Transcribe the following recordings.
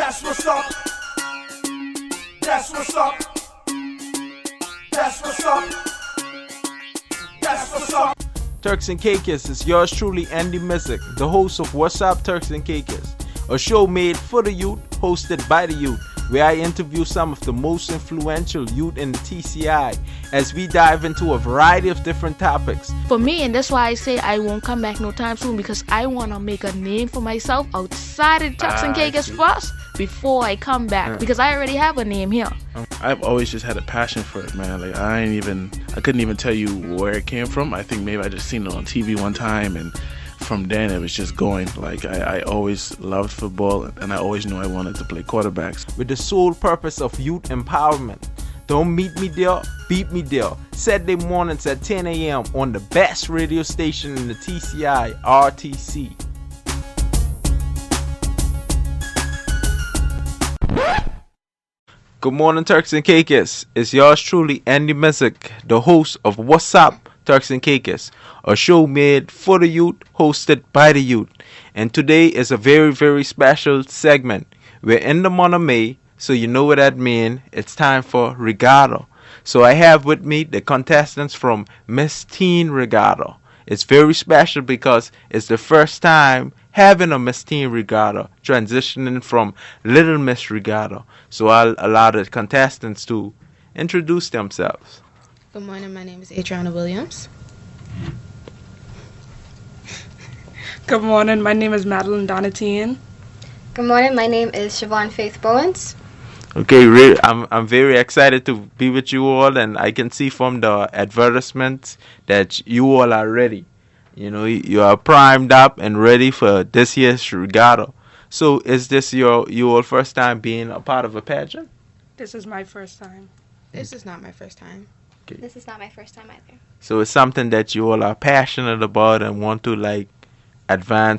That's what's up. That's what's up. That's what's up. That's what's up. Turks and Caicos is yours truly, Andy Missick, the host of Wassup Turks and Caicos, a show made for the youth, hosted by the youth, where I interview some of the most influential youth in the TCI as we dive into a variety of different topics. For me, and that's why I say I won't come back no time soon, because I want to make a name for myself outside of Turks and Caicos first before I come back, because I already have a name here. I've always just had a passion for it, man. Like I couldn't even tell you where it came from. I think maybe I just seen it on TV one time, and from then it was just going. Like I always loved football, and I always knew I wanted to play quarterbacks. With the sole purpose of youth empowerment. Don't meet me there, beat me there. Saturday mornings at 10 a.m. on the best radio station in the TCI, RTC. Good morning, Turks and Caicos. It's yours truly, Andy Missick, the host of Wassup Turks and Caicos, a show made for the youth, hosted by the youth. And today is a very, very special segment. We're in the month of May, so you know what that means. It's time for Regatta. So I have with me the contestants from Miss Teen Regatta. It's very special because it's the first time having a Miss Teen Regatta, transitioning from Little Miss Regatta. So I'll allow the contestants to introduce themselves. Good morning, my name is Adriana Williams. Good morning, my name is Madeline Donatien. Good morning, my name is Siobhan Faith Bowens. Okay, I'm very excited to be with you all, and I can see from the advertisements that you all are ready. You know, you are primed up and ready for this year's regatta. So is this your first time being a part of a pageant? This is my first time. This is not my first time. Okay. This is not my first time either. So it's something that you all are passionate about and want to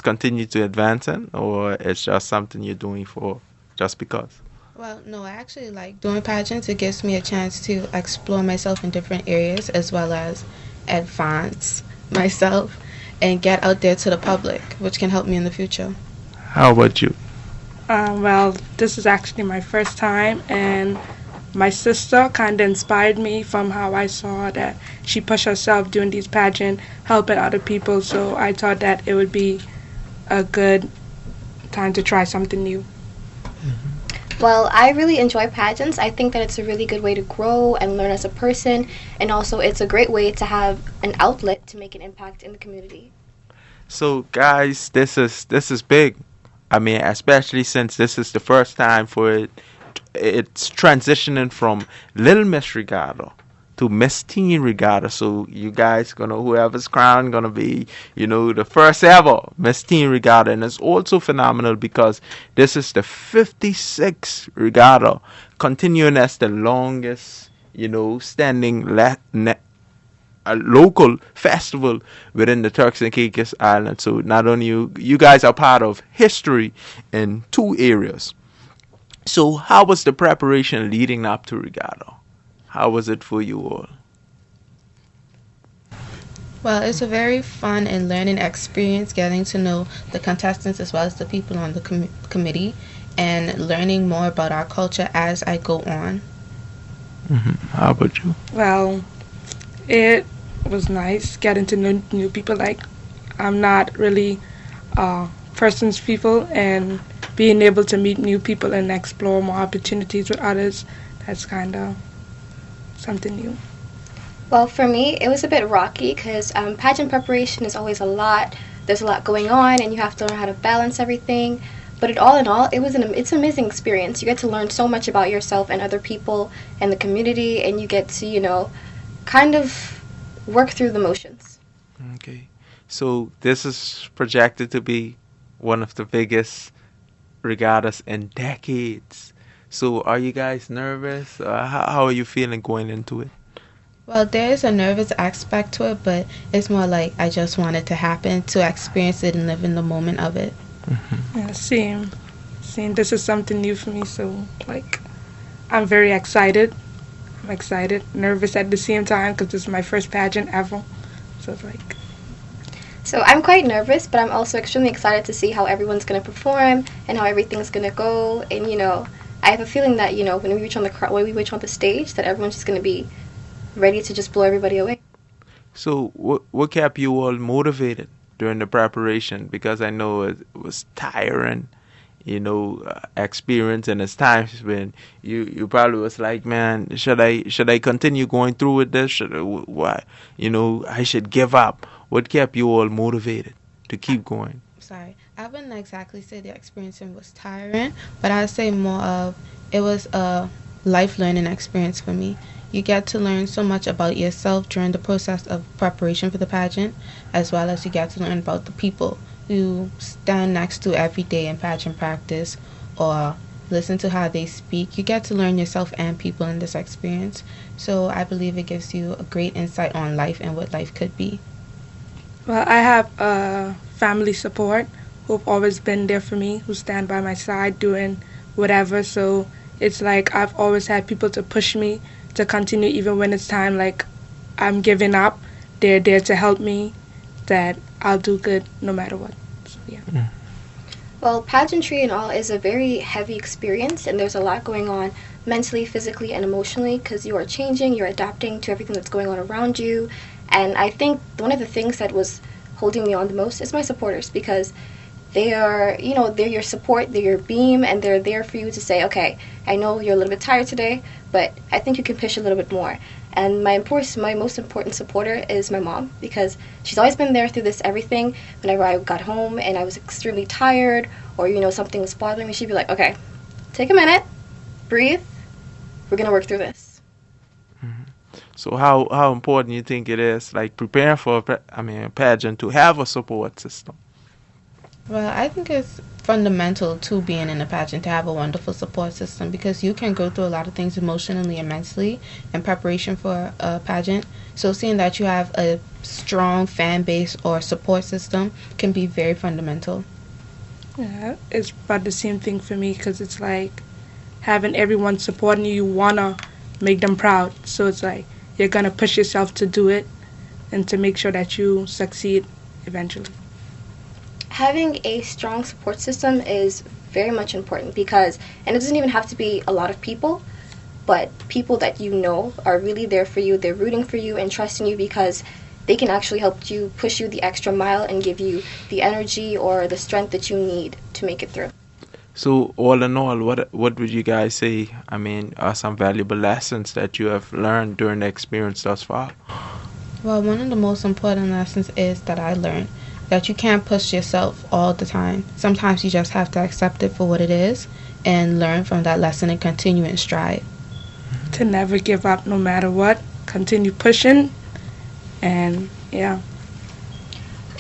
continue to advance in, or it's just something you're doing for just because? Well, no, I actually like doing pageants. It gives me a chance to explore myself in different areas as well as advance myself and get out there to the public, which can help me in the future. How about you? Well, this is actually my first time, and my sister kind of inspired me from how I saw that she pushed herself doing these pageants, helping other people, so I thought that it would be a good time to try something new. Well, I really enjoy pageants. I think that it's a really good way to grow and learn as a person, and also it's a great way to have an outlet to make an impact in the community. So guys, this is big. I mean, especially since this is the first time for it. It's transitioning from Little Miss Regatta to Miss Teen Regatta. So you guys whoever's crowned gonna be, the first ever Miss Teen Regatta. And it's also phenomenal because this is the 56th regatta, continuing as the longest, standing a local festival within the Turks and Caicos Island. So not only you guys are part of history in two areas. So how was the preparation leading up to regatta? How was it for you all? Well, it's a very fun and learning experience, getting to know the contestants as well as the people on the committee and learning more about our culture as I go on. How about you? Well, it was nice getting to know new people. Like, I'm not really person's people, and being able to meet new people and explore more opportunities with others, that's kind of something new. Well, for me, it was a bit rocky because pageant preparation is always a lot. There's a lot going on, and you have to learn how to balance everything. But all in all, it's an amazing experience. You get to learn so much about yourself and other people and the community, and you get to, kind of work through the motions. Okay. So this is projected to be one of the biggest regattas in decades. So are you guys nervous? How are you feeling going into it? Well, there is a nervous aspect to it, but it's more like I just want it to happen, to experience it and live in the moment of it. Yeah, same. This is something new for me, so I'm very excited. I'm excited, nervous at the same time because this is my first pageant ever. So it's So I'm quite nervous, but I'm also extremely excited to see how everyone's going to perform and how everything's going to go. And I have a feeling that when we reach on the stage, that everyone's just going to be ready to just blow everybody away. So what kept you all motivated during the preparation? Because I know it was tiring, experience, and there's times when you probably was like, man, should I continue going through with this? Why? I should give up. What kept you all motivated to keep going? Sorry, I wouldn't exactly say the experience was tiring, but I'd say more of it was a life learning experience for me. You get to learn so much about yourself during the process of preparation for the pageant, as well as you get to learn about the people you stand next to every day in pageant practice or listen to how they speak. You get to learn yourself and people in this experience. So I believe it gives you a great insight on life and what life could be. Well, I have family support who've always been there for me, who stand by my side doing whatever. So it's like I've always had people to push me to continue even when it's time like I'm giving up. They're there to help me, that I'll do good no matter what. So, yeah. Well, pageantry and all is a very heavy experience, and there's a lot going on mentally, physically, and emotionally because you are changing, you're adapting to everything that's going on around you. And I think one of the things that was holding me on the most is my supporters, because they are, they're your support, they're your beam, and they're there for you to say, okay, I know you're a little bit tired today, but I think you can push a little bit more. And my most important supporter is my mom, because she's always been there through this everything. Whenever I got home and I was extremely tired or, something was bothering me, she'd be like, okay, take a minute, breathe, we're going to work through this. So how important you think it is, like preparing for a pageant, to have a support system? Well, I think it's fundamental to being in a pageant to have a wonderful support system, because you can go through a lot of things emotionally and mentally in preparation for a pageant. So seeing that you have a strong fan base or support system can be very fundamental. Yeah, it's about the same thing for me, because it's like having everyone supporting you, you want to make them proud. So it's like you're going to push yourself to do it and to make sure that you succeed eventually. Having a strong support system is very much important because, and it doesn't even have to be a lot of people, but people that are really there for you, they're rooting for you and trusting you because they can actually help you, push you the extra mile and give you the energy or the strength that you need to make it through. So all in all, what would you guys say, are some valuable lessons that you have learned during the experience thus far? Well, one of the most important lessons is that I learned that you can't push yourself all the time. Sometimes you just have to accept it for what it is and learn from that lesson and continue and strive. To never give up no matter what. Continue pushing. And yeah.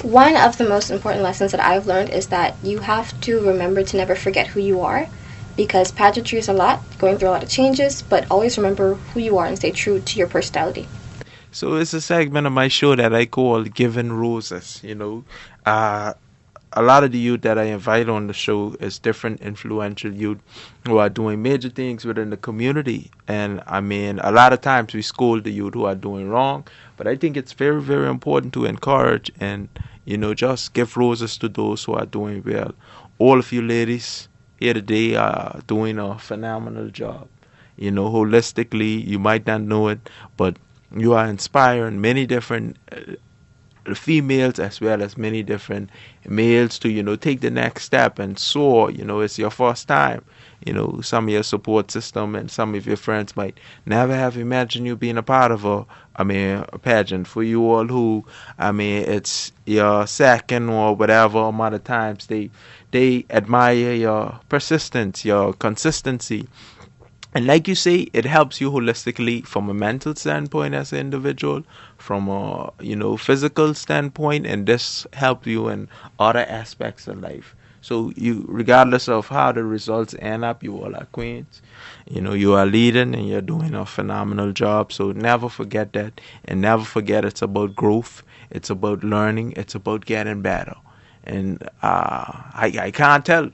One of the most important lessons that I've learned is that you have to remember to never forget who you are, because pageantry is a lot, going through a lot of changes, but always remember who you are and stay true to your personality. So it's a segment of my show that I call Giving Roses. A lot of the youth that I invite on the show is different influential youth who are doing major things within the community. And a lot of times we scold the youth who are doing wrong, but I think it's very, very important to encourage and, just give roses to those who are doing well. All of you ladies here today are doing a phenomenal job. Holistically, you might not know it, but you are inspiring many different females as well as many different males to, take the next step and soar. It's your first time. Some of your support system and some of your friends might never have imagined you being a part of a pageant. For you all who, it's your second or whatever amount of times, they admire your persistence, your consistency. And like you say, it helps you holistically from a mental standpoint as an individual, from a physical standpoint, and this helps you in other aspects of life. So you, regardless of how the results end up, you all are queens. You are leading and you're doing a phenomenal job. So never forget that, and never forget it's about growth, it's about learning, it's about getting better. And I can't tell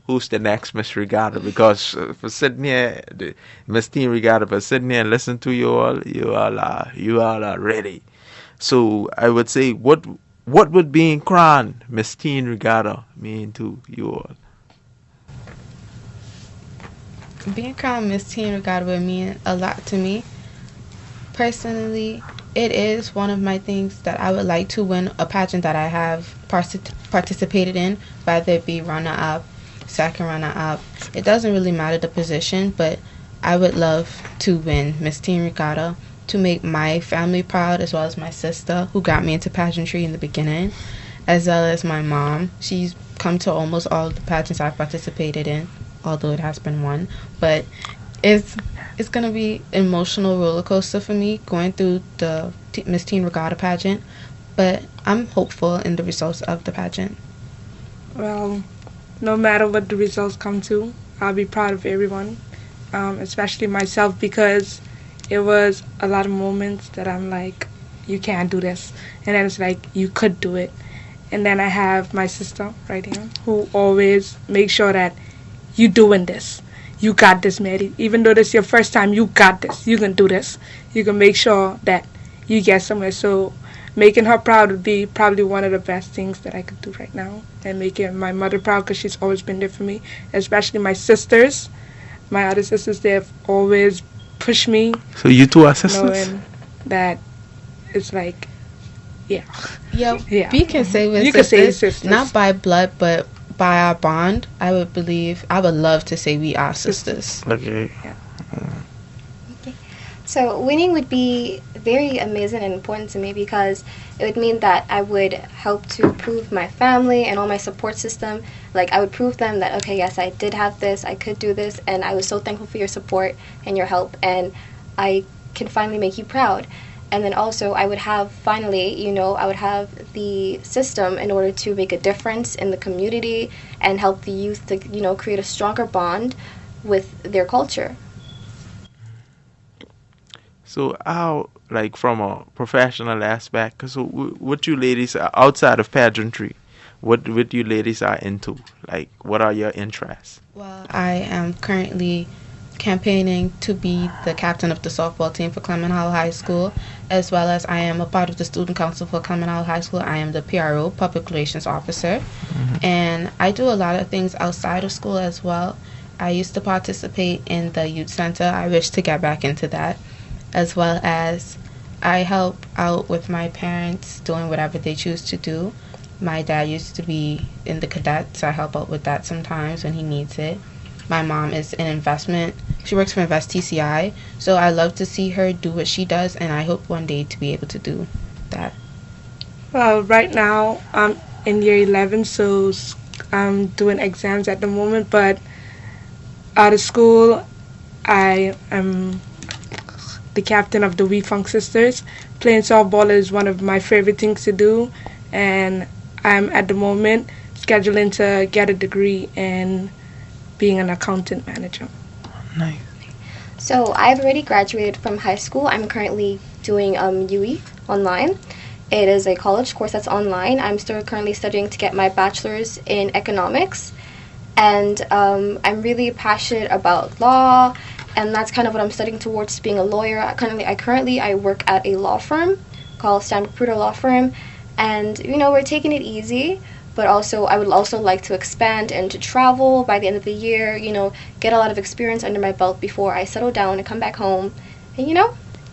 who's the next Miss Regatta, because for sitting here, the Miss Teen Regatta, for sitting here and listen to you all are ready. So I would say, what what would being crowned Miss Teen Regatta mean to you all? Being crowned Miss Teen Regatta would mean a lot to me. Personally, it is one of my things that I would like to win a pageant that I have participated in, whether it be runner-up, second runner-up. It doesn't really matter the position, but I would love to win Miss Teen Regatta to make my family proud, as well as my sister, who got me into pageantry in the beginning, as well as my mom. She's come to almost all of the pageants I've participated in, although it has been one. But it's going to be an emotional roller coaster for me going through the Miss Teen Regatta pageant, but I'm hopeful in the results of the pageant. Well, no matter what the results come to, I'll be proud of everyone, especially myself, because it was a lot of moments that I'm like, you can't do this. And then it's like, you could do it. And then I have my sister right here who always makes sure that you doing this. You got this, Maddie. Even though this is your first time, you got this. You can do this. You can make sure that you get somewhere. So making her proud would be probably one of the best things that I could do right now. And making my mother proud, because she's always been there for me. Especially my sisters. My other sisters, they've always pushed me. So you two are sisters? Knowing that it's like, yeah. Yeah. We can say we're you sisters, can say sisters. not by blood, but by our bond. I would love to say we are sisters. Okay. Yeah. Okay. So winning would be very amazing and important to me, because it would mean that I would help to prove my family and all my support system. Like, I would prove them that, okay, yes, I did have this, I could do this, and I was so thankful for your support and your help, and I can finally make you proud. And then also I would have I would have the system in order to make a difference in the community and help the youth to, create a stronger bond with their culture. So how, like, from a professional aspect, so what you ladies are outside of pageantry, what you ladies are into? Like, what are your interests? Well, I am currently campaigning to be the captain of the softball team for Clement Howell High School, as well as I am a part of the student council for Clement Howell High School. I am the PRO, Public Relations Officer, and I do a lot of things outside of school as well. I used to participate in the youth center. I wish to get back into that, as well as I help out with my parents doing whatever they choose to do. My dad used to be in the cadets, so I help out with that sometimes when he needs it. My mom is in investment. She works for Wassup TCI, so I love to see her do what she does, and I hope one day to be able to do that. Well, right now I'm in year 11, so I'm doing exams at the moment, but out of school I am the captain of the We Funk Sisters. Playing softball is one of my favorite things to do, and I'm at the moment scheduling to get a degree in being an accountant manager. Nice. So I've already graduated from high school. I'm currently doing UE online. It is a college course that's online. I'm still currently studying to get my bachelor's in economics, and I'm really passionate about law, and that's kind of what I'm studying towards, being a lawyer. I work at a law firm called Stan Recruiter Law Firm, and we're taking it easy. But also, I would also like to expand and to travel by the end of the year, get a lot of experience under my belt before I settle down and come back home and,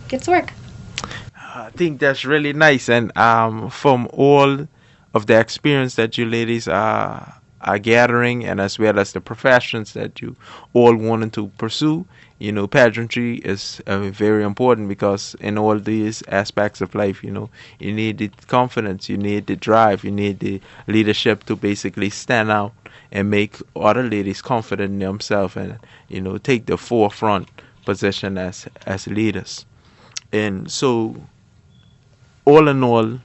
get to work. I think that's really nice. And from all of the experience that you ladies are gathering, and as well as the professions that you all wanted to pursue, pageantry is very important, because in all these aspects of life, you need the confidence, you need the drive, you need the leadership to basically stand out and make other ladies confident in themselves, and take the forefront position as leaders. And so, all in all,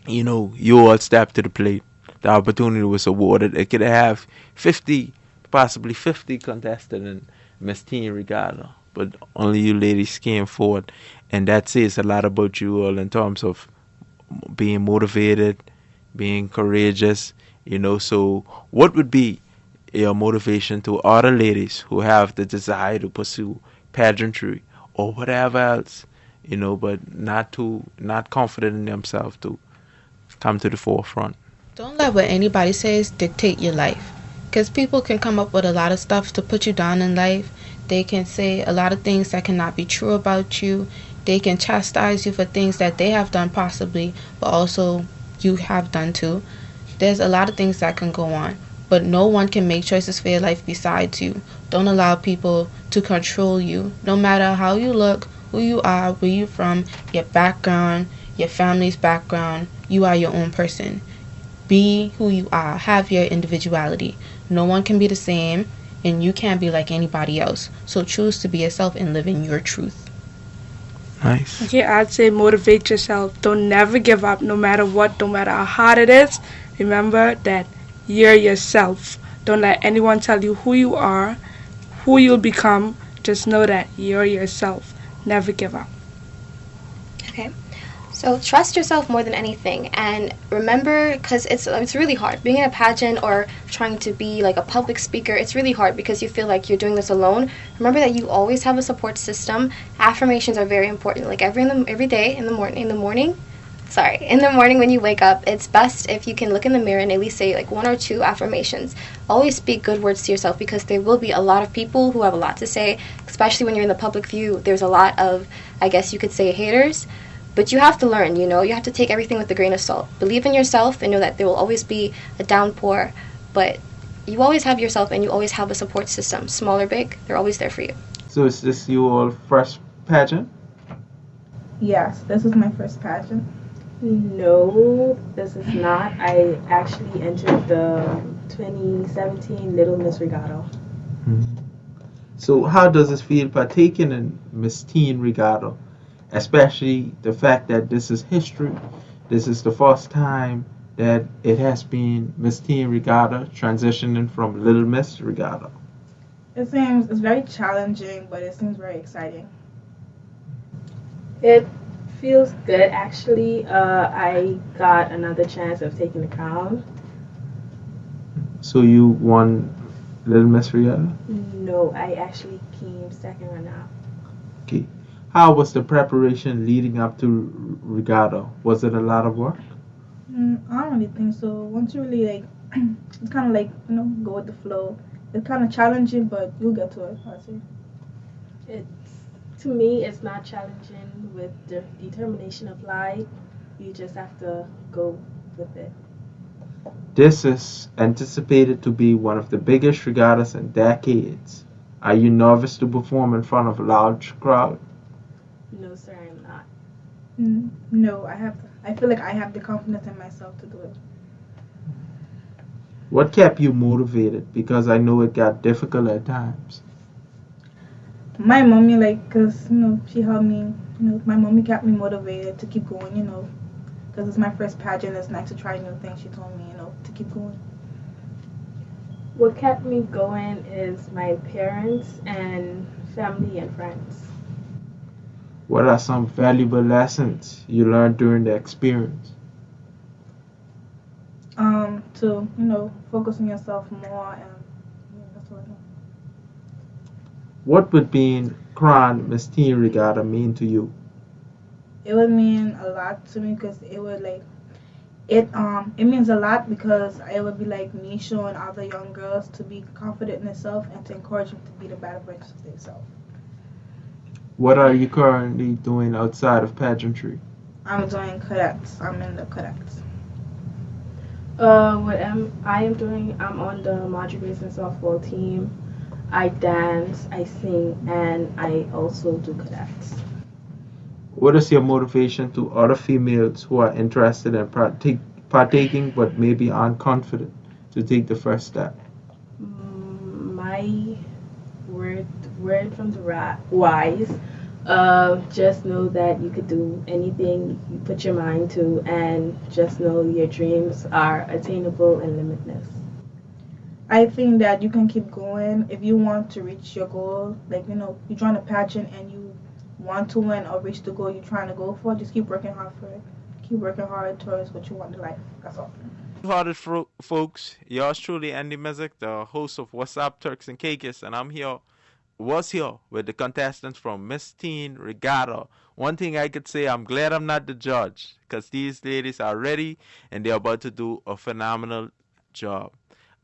you all stepped to the plate. The opportunity was awarded. It could have 50, possibly 50 contestants in Miss Teen Regatta, but only you ladies came forward, and that says a lot about you all in terms of being motivated, being courageous. So what would be your motivation to other ladies who have the desire to pursue pageantry or whatever else, but not confident in themselves to come to the forefront. Don't let what anybody says dictate your life. Because people can come up with a lot of stuff to put you down in life. They can say a lot of things that cannot be true about you. They can chastise you for things that they have done possibly, but also you have done too. There's a lot of things that can go on. But no one can make choices for your life besides you. Don't allow people to control you. No matter how you look, who you are, where you're from, your background, your family's background, you are your own person. Be who you are. Have your individuality. No one can be the same, and you can't be like anybody else. So choose to be yourself and live in your truth. Nice. Yeah, I'd say motivate yourself. Don't never give up, no matter what, no matter how hard it is. Remember that you're yourself. Don't let anyone tell you who you are, who you'll become. Just know that you're yourself. Never give up. Okay. So trust yourself more than anything, and remember, because it's really hard being in a pageant or trying to be like a public speaker. It's really hard because you feel like you're doing this alone. Remember that you always have a support system. Affirmations are very important. Like every day in the morning when you wake up, it's best if you can look in the mirror and at least say like 1 or 2 affirmations. Always speak good words to yourself, because there will be a lot of people who have a lot to say, especially when you're in the public view. There's a lot of, I guess you could say, haters. But you have to learn, you have to take everything with a grain of salt. Believe in yourself and know that there will always be a downpour, but you always have yourself and you always have a support system. Small or big, they're always there for you. So is this your first pageant? Yes, this is my first pageant. No, this is not. I actually entered the 2017 Little Miss Regatta. So how does it feel partaking in Miss Teen Regatta? Especially the fact that this is history. This is the first time that it has been Miss Teen Regatta transitioning from Little Miss Regatta. It's very challenging, but it seems very exciting. It feels good, actually. I got another chance of taking the crown. So you won Little Miss Regatta? No, I actually came second runner-up. Okay. How was the preparation leading up to regatta? Was it a lot of work? I don't really think so. Once you really it's kind of like, go with the flow. It's kind of challenging, but you'll get to it, I'd say. To me, it's not challenging. With the determination applied, you just have to go with it. This is anticipated to be one of the biggest regattas in decades. Are you nervous to perform in front of a large crowd? No, sir, I'm not. No, I feel like I have the confidence in myself to do it. What kept you motivated? Because I know it got difficult at times. My mommy, because, she helped me, my mommy kept me motivated to keep going, because it's my first pageant. It's nice to try new things. She told me, to keep going. What kept me going is my parents and family and friends. What are some valuable lessons you learned during the experience? To, focus on yourself more, and that's what I know. What would being crowned Miss Teen Regatta mean to you? It would mean a lot to me, because it would it means a lot, because it would be like me showing other young girls to be confident in themselves and to encourage them to be the better versions of themselves. What are you currently doing outside of pageantry? I'm doing cadets. I'm in the cadets. I am doing, I'm on the Marjorie Grayson softball team. I dance, I sing, and I also do cadets. What is your motivation to other females who are interested in partaking but maybe aren't confident to take the first step? My word from the wise, just know that you could do anything you put your mind to, and just know your dreams are attainable and limitless. I think that you can keep going if you want to reach your goal. You join a pageant and you want to win or reach the goal you're trying to go for. Just keep working hard for it. Keep working hard towards what you want in life. That's all. Hearted folks, yours truly, Andy Missick, the host of Wassup Turks and Caicos, and I'm here was here with the contestants from Miss Teen Regatta. One thing I could say, I'm glad I'm not the judge, because these ladies are ready and they're about to do a phenomenal job.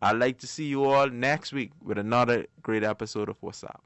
I'd like to see you all next week with another great episode of Wassup.